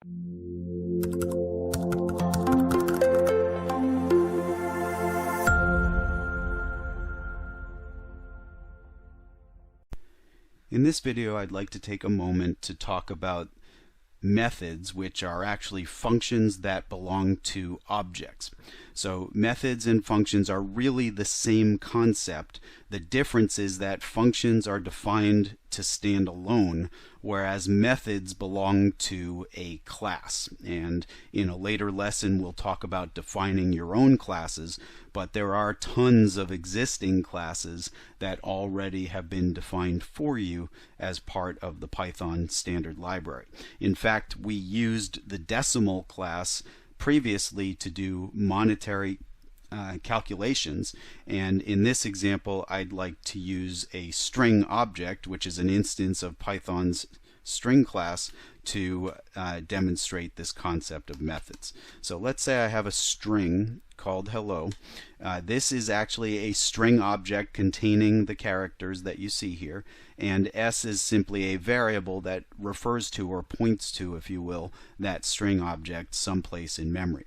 In this video, I'd like to take a moment to talk about methods, which are actually functions that belong to objects. So methods and functions are really the same concept. The difference is that functions are defined to stand alone, whereas methods belong to a class. And in a later lesson, we'll talk about defining your own classes, but there are tons of existing classes that already have been defined for you as part of the Python standard library. In fact, we used the decimal class previously to do monetary calculations, and in this example I'd like to use a string object, which is an instance of Python's string class, to demonstrate this concept of methods. So let's say I have a string called hello. This is actually a string object containing the characters that you see here, and s is simply a variable that refers to, or points to, if you will, that string object someplace in memory.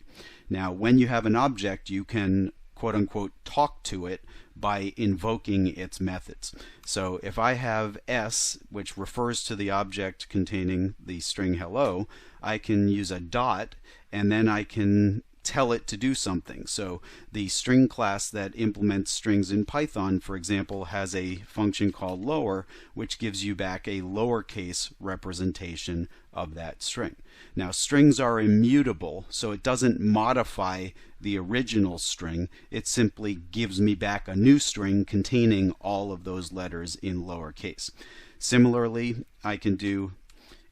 Now, when you have an object, you can quote-unquote talk to it by invoking its methods. So if I have s, which refers to the object containing the string hello, I can use a dot, and then I can tell it to do something. So the string class that implements strings in Python, for example, has a function called lower, which gives you back a lowercase representation of that string. Now, strings are immutable, so it doesn't modify the original string. It simply gives me back a new string containing all of those letters in lowercase. Similarly, I can do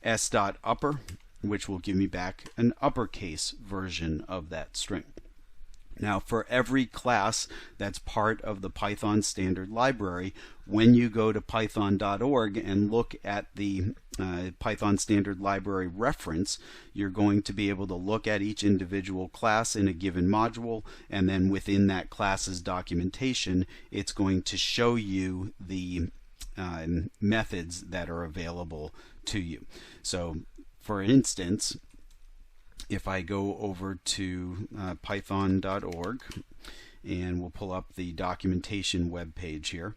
s.upper, which will give me back an uppercase version of that string. Now, for every class that's part of the Python standard library, when you go to python.org and look at the Python standard library reference, you're going to be able to look at each individual class in a given module, and then within that class's documentation, it's going to show you the methods that are available to you. So, for instance, if I go over to python.org, and we'll pull up the documentation web page here.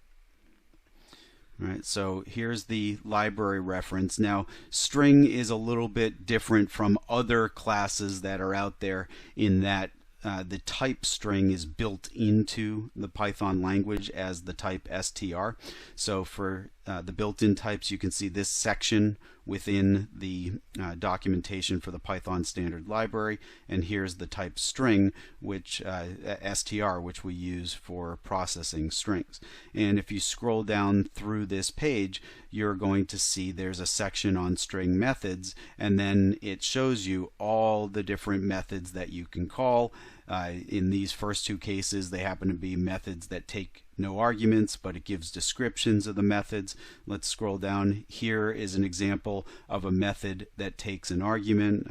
All right, so here's the library reference. Now, string is a little bit different from other classes that are out there in that the type string is built into the Python language as the type str. So for the built-in types, you can see this section within the documentation for the Python standard library, and here's the type string, which str, which we use for processing strings. And if you scroll down through this page, you're going to see there's a section on string methods, and then it shows you all the different methods that you can call. In these first two cases, they happen to be methods that take no arguments, but it gives descriptions of the methods. Let's scroll down. Here is an example of a method that takes an argument,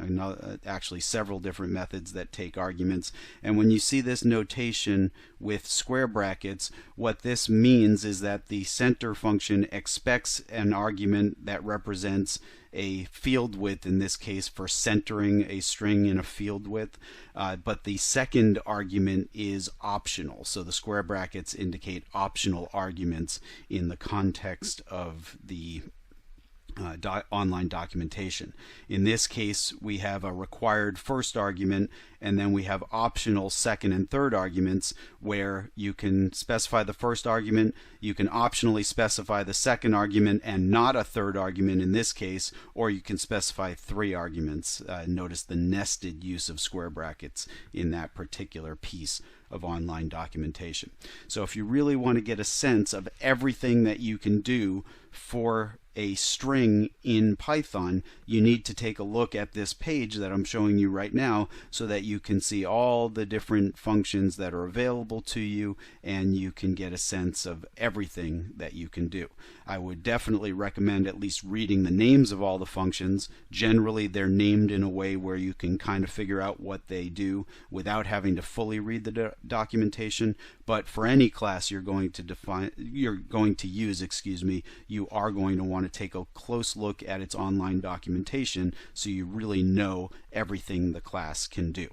actually several different methods that take arguments. And when you see this notation with square brackets, what this means is that the center function expects an argument that represents a field width, in this case for centering a string in a field width, but the second argument is optional. So the square brackets indicate optional arguments in the context of the online documentation. In this case, we have a required first argument, and then we have optional second and third arguments, where you can specify the first argument, you can optionally specify the second argument and not a third argument in this case, or you can specify three arguments. Notice the nested use of square brackets in that particular piece of online documentation. So if you really want to get a sense of everything that you can do for a string in Python, you need to take a look at this page that I'm showing you right now, so that you can see all the different functions that are available to you, and you can get a sense of everything that you can do. I would definitely recommend at least reading the names of all the functions. Generally, they're named in a way where you can kind of figure out what they do without having to fully read the documentation. But for any class you're going to use, you are going to want want to take a close look at its online documentation so you really know everything the class can do.